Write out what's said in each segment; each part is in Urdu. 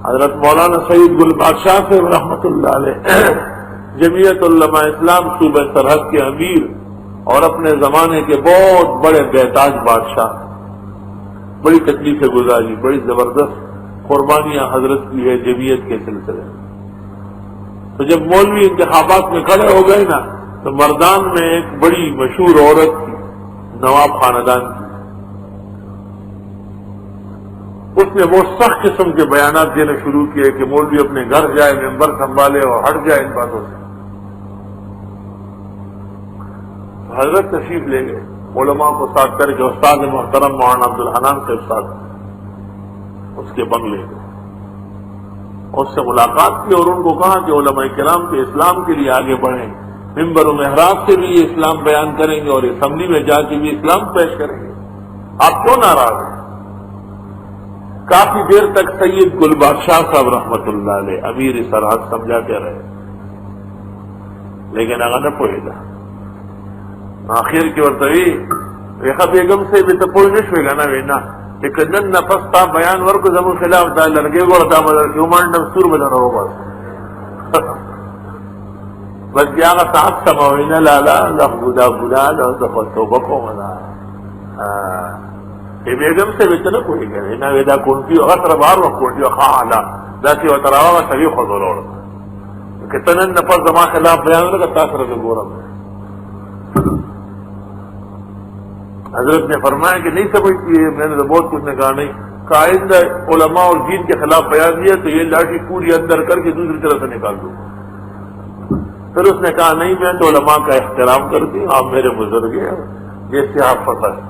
حضرت مولانا سعید گل بادشاہ سے رحمت اللہ علیہ جمعیت علماء اسلام صوبہ سرحد کے امیر اور اپنے زمانے کے بہت بڑے بیتاج بادشاہ، بڑی تکلیفیں گزاری، بڑی زبردست قربانیاں حضرت کی ہے جمعیت کے سلسلے میں۔ تو جب مولوی انتخابات میں کھڑے ہو گئے نا تو مردان میں ایک بڑی مشہور عورت تھی، نواب خاندان کی، اس نے وہ سخت قسم کے بیانات دینے شروع کیے کہ مولوی اپنے گھر جائے، ممبر سنبھالے اور ہٹ جائے ان باتوں سے۔ حضرت تشریف لے گئے، علماء کو ساتھ کر کے استاد محترم مولانا عبدالحنان سے استاد اس کے بنگلے میں اس سے ملاقات کی اور ان کو کہا کہ علماء کرام کے اسلام کے لیے آگے بڑھیں، ممبر و محراب سے بھی یہ اسلام بیان کریں گے اور اسمبلی میں جا کے بھی اسلام پیش کریں گے، آپ کیوں ناراض ہیں؟ کافی دیر تک سید گل بادشاہ صاحب رحمت اللہ علیہ امیر سرحد سمجھاتے رہے، لیکن اگر نہ پوئے گا آخر کی ورطوی ریخا بیگم سے بھی تو پوئی نشوے گا نا وینا لیکن نن نفس تا بیان ورکو زمون خلاف دا لرگے گو رتا مدر کی عمان نفسور بدن رو بس بس کی آغا ساعت سماوینا لالا لخ بودا بودا لخ توبکو مدا بیگم سے بھی تو نہ پوئی گا وینا ویدا کونٹی غصر بار وقت کونٹی خوالا دا سی وطراوغا سبی خضر اور کتنن نفس زمان خلاف بیان ورکا تاثر کے گورم حضرت نے فرمایا کہ نہیں سمجھتی ہے، میں نے تو بہت کچھ نے کہا نہیں، آئندہ علماء اور دین کے خلاف بیان دیا تو یہ لاٹھی پوری اندر کر کے دوسری طرف سے نکال دوں۔ پھر اس نے کہا نہیں میں تو علماء کا احترام کرتی ہوں، آپ میرے بزرگ ہیں، جیسے آپ پتہ ہے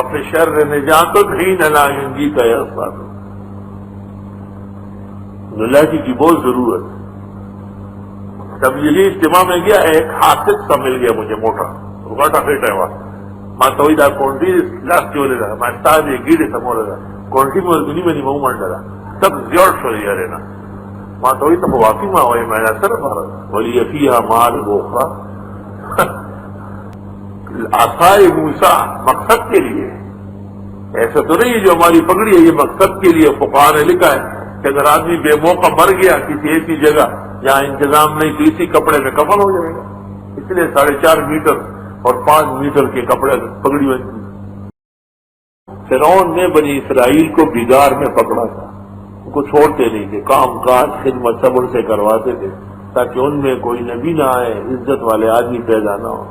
اپنے شر نجات ہی نلائنگی کا احساس لاٹھی کی بہت ضرورت۔ تبلیغی اجتماع میں گیا، ایک حاسد سا مل گیا مجھے موٹا گاٹا فیٹ ہے وہاں ماں تو کونٹی لاس کی ہو رہا میں تاج گیڑے سمو رہا کونٹی میں دنی میں نہیں مہو مان ڈالا سب زیور چھوڑ دیا رہنا ماں تو تب واقعی ماں ہوئے میں نے سر مارا بولی افیہ مال بوخا آسائے موسیٰ مقصد کے لیے، ایسا تو نہیں ہے جو ہماری پگڑی ہے یہ مقصد کے لیے۔ فقہاء نے لکھا ہے کہ اگر آدمی بے موقع مر گیا کسی ایسی جگہ جہاں انتظام نہیں تو اسی کپڑے میں کفن ہو جائے گا، اس لیے 4.5 میٹر اور 5 میٹر کے کپڑے پگڑی بنتی۔ فرعون نے بنی اسرائیل کو بگار میں پکڑا تھا، ان کو چھوڑتے نہیں تھے، کام کاج خدمت صبر سے کرواتے تھے تاکہ ان میں کوئی نبی نہ آئے، عزت والے آدمی پیدا نہ ہو۔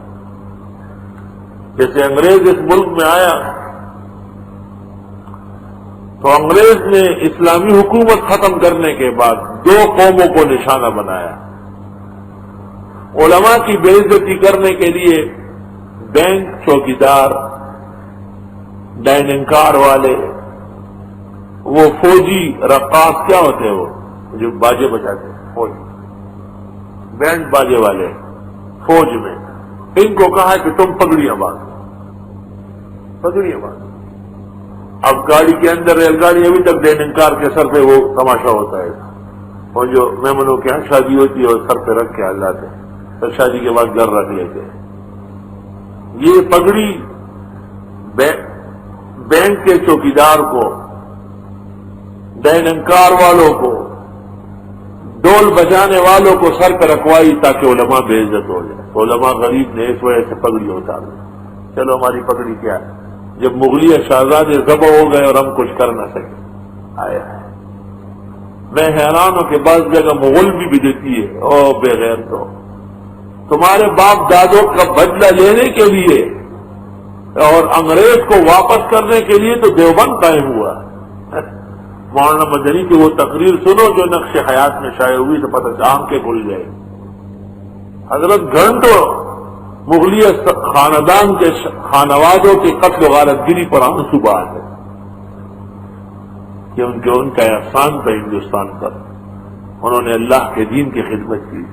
جیسے انگریز اس ملک میں آیا تو انگریز نے اسلامی حکومت ختم کرنے کے بعد 2 قوموں کو نشانہ بنایا، علماء کی بے عزتی کرنے کے لیے بینک چوکیدار، ڈائننگ کار والے، وہ فوجی رقاص کیا ہوتے ہیں وہ جو باجے بجاتے ہیں، فوجی بینڈ باجے والے فوج میں، ان کو کہا کہ تم پگڑیاں باندھو، پگڑیاں باندھو۔ اب گاڑی کے اندر ریل گاڑی ابھی تک ڈائننگ کار کے سر پہ وہ تماشا ہوتا ہے، اور جو مہمانوں کے یہاں شادی ہوتی ہے اور سر پہ رکھ کے لاتے ہیں، تو شادی کے بعد گھر رکھ لیتے ہیں۔ یہ پگڑی بینک کے چوکیدار کو، ڈائننگ کار والوں کو، ڈول بجانے والوں کو سر پہ رکھوائی تاکہ علماء بے عزت ہو جائے۔ تو علماء غریب نے اس وجہ سے پگڑی اتار دی، چلو ہماری پگڑی کیا ہے، جب مغلیہ شہزادے ذبح ہو گئے اور ہم کچھ کر نہ سکے آیا ہے۔ میں حیران ہوں کہ بعض جگہ مغل بھی بدعتی ہے، او بے غیر تو تمہارے باپ دادوں کا بدلہ لینے کے لیے اور انگریز کو واپس کرنے کے لیے تو دیوبند قائم ہوا۔ مولانا مدنی کی وہ تقریر سنو جو نقش حیات میں شائع ہوئی تو پتہ آنکھیں کھل گئے۔ حضرت گھنٹوں مغلیہ خاندان کے خانوادوں کے قتل و غارت گیری پر آنسو بہا ہے کہ ان کا احسان تھا ہندوستان پر، انہوں نے اللہ کے دین کی خدمت کی۔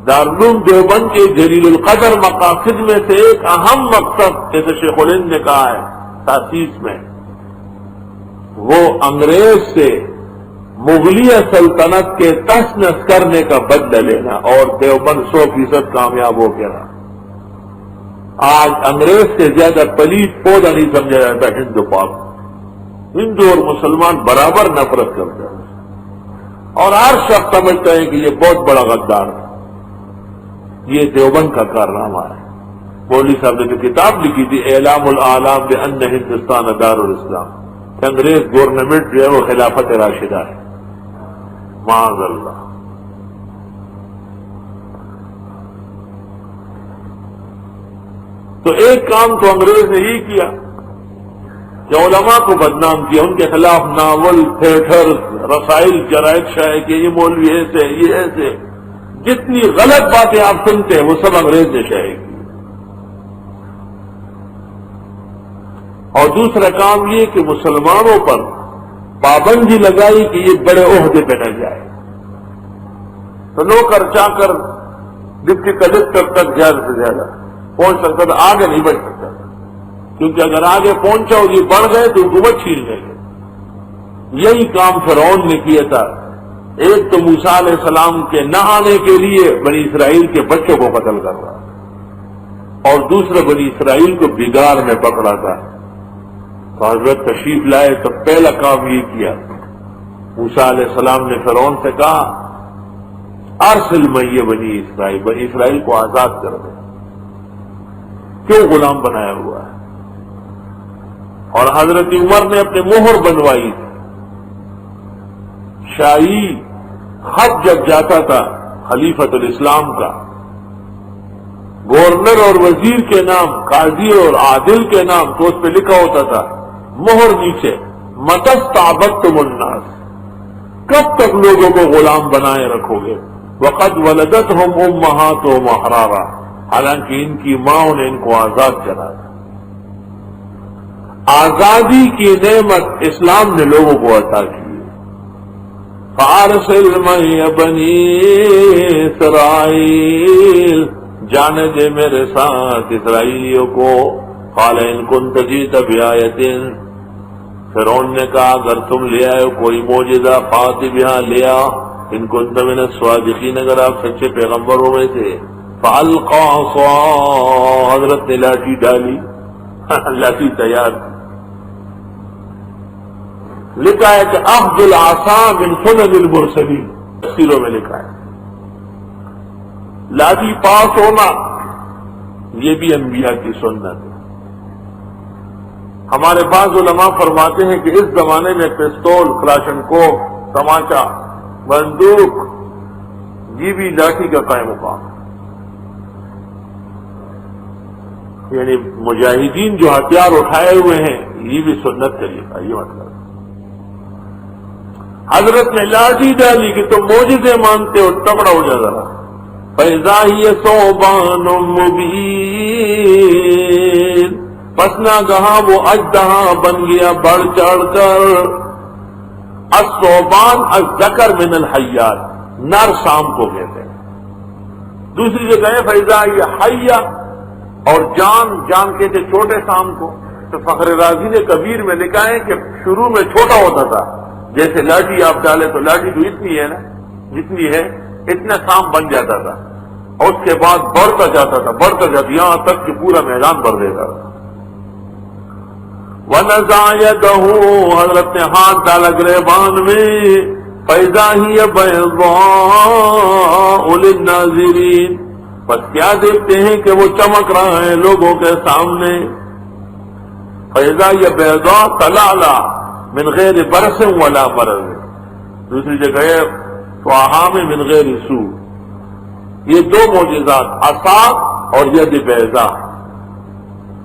دارالعلوم دیوبند کے جلیل القدر مقاصد میں سے ایک اہم مقصد جیسے شیخ الہند نے کہا ہے تاسیس میں، وہ انگریز سے مغلیہ سلطنت کے تس نس کرنے کا بدلہ لینا، اور دیوبند 100% کامیاب ہو گیا۔ آج انگریز سے زیادہ پلیت پودا نہیں سمجھا جاتا ہند و پاک، ہندو اور مسلمان برابر نفرت کرتے ہیں اور ہر شخص سمجھتا ہے کہ یہ بہت بڑا غدار تھا. یہ دیوبند کا کارنامہ ہے. مولوی صاحب نے جو کتاب لکھی تھی اعلام العالم بان ہندوستان دار الاسلام، کہ انگریز گورنمنٹ جو ہے وہ خلافت راشدہ ہے. معاذ اللہ. تو ایک کام تو انگریز نے یہ کیا کہ علماء کو بدنام کیا، ان کے خلاف ناول، تھیٹر، رسائل، جرائد شائع کہ یہ مولوی ایسے، یہ ایسے، جتنی غلط باتیں آپ سنتے ہیں وہ سب انگریز نے شائع کی. اور دوسرا کام یہ کہ مسلمانوں پر پابندی لگائی کہ یہ بڑے عہدے پہ نہ جائے. تو نوکر چاکر ڈپٹی کلکٹر تک زیادہ سے زیادہ پہنچ سکتا تھا، آگے نہیں بڑھ سکتا تھا، کیونکہ اگر آگے پہنچا اور یہ بڑھ گئے تو حکومت چھین لیں گے. یہی کام فرعون نے کیا تھا. ایک تو موسیٰ علیہ السلام کے نہ آنے کے لیے بنی اسرائیل کے بچوں کو قتل کر رہا اور دوسرا بنی اسرائیل کو بگاڑ میں پکڑا تھا. تو حضرت تشریف لائے تو پہلا کام یہ کیا، موسیٰ علیہ السلام نے فرعون سے کہا ارسل معی بنی اسرائیل کو آزاد کر دے، کیوں غلام بنایا ہوا ہے. اور حضرت عمر نے اپنے مہر بنوائی تھی. شاہی خط جب جاتا تھا خلیفۃ الاسلام کا، گورنر اور وزیر کے نام، قاضی اور عادل کے نام، تو اس پہ لکھا ہوتا تھا مہر نیچے متستعبدتم الناس، کب تک لوگوں کو غلام بنائے رکھو گے. وقد ولدتهم امہاتهم احرارا، حالانکہ ان کی ماں نے ان کو آزاد کرا. آزادی کی نعمت اسلام نے لوگوں کو عطا کی. فارسل معی بنی اسرائیل، جانے دے میرے ساتھ اسرائیلیوں کو. قال ان كنت جئت بآیۃ، فرعون نے کہا اگر تم لے آئے کوئی معجزہ فات بہا لیا، ان كنت من الصادقین، اگر آپ سچے پیغمبروں میں سے. فالقى عصاه، حضرت نے لاٹھی ڈالی، لاٹھی تیار تھی. لکھا ہے کہ اخذ العصا من سنن المرسلین، تفسیروں میں لکھا ہے لاٹھی پاس ہونا یہ بھی انبیاء کی سنت ہے. ہمارے بعض علماء فرماتے ہیں کہ اس زمانے میں پستول، کلاشنکوف، تماچا، بندوق، یہ بھی لاٹھی کا قائم مقام. یعنی مجاہدین جو ہتھیار اٹھائے ہوئے ہیں یہ بھی سنت طریقہ، یہ مطلب. حضرت نے لاٹھی ڈالی کہ تم معجزے مانتے ہو، تگڑا ہو جا ذرا. فَإِذَا هِيَ ثُعْبَانٌ مُبِينٌ، پس ناگہاں وہ اژدہا بن گیا بڑھ چڑھ کر. الثعبان الذکر من الحیات، نر سام کو کہتے ہیں. دوسری جگہ ہے فَإِذَا هِيَ حَيَّةٌ، اور جان کہتے چھوٹے سام کو. تو فخر رازی نے کبیر میں لکھا ہے کہ شروع میں چھوٹا ہوتا تھا، جیسے لاٹھی آپ ڈالے تو لاٹھی تو اتنی ہے نا، جتنی ہے اتنا سام بن جاتا تھا، اور اس کے بعد بڑھتا جاتا تھا یہاں تک کہ پورا میدان بھر دیتا تھا. وَنَزَعَ يَدَهُ، حضرت نے ہاتھ ڈالا گریبان میں. فَإِذَا هِيَ بَيْضَاءُ لِلنَّاظِرِينَ، بس کیا دیکھتے ہیں کہ وہ چمک رہا ہے لوگوں کے سامنے. فَإِذَا هِيَ بَيْضَاءُ تَلَعْلَعُ من غیر برس ولا مرض. دوسری جگہ ہے فَوَحَامِ من غیر سوء. یہ دو معجزات، عصا اور ید بیضاء،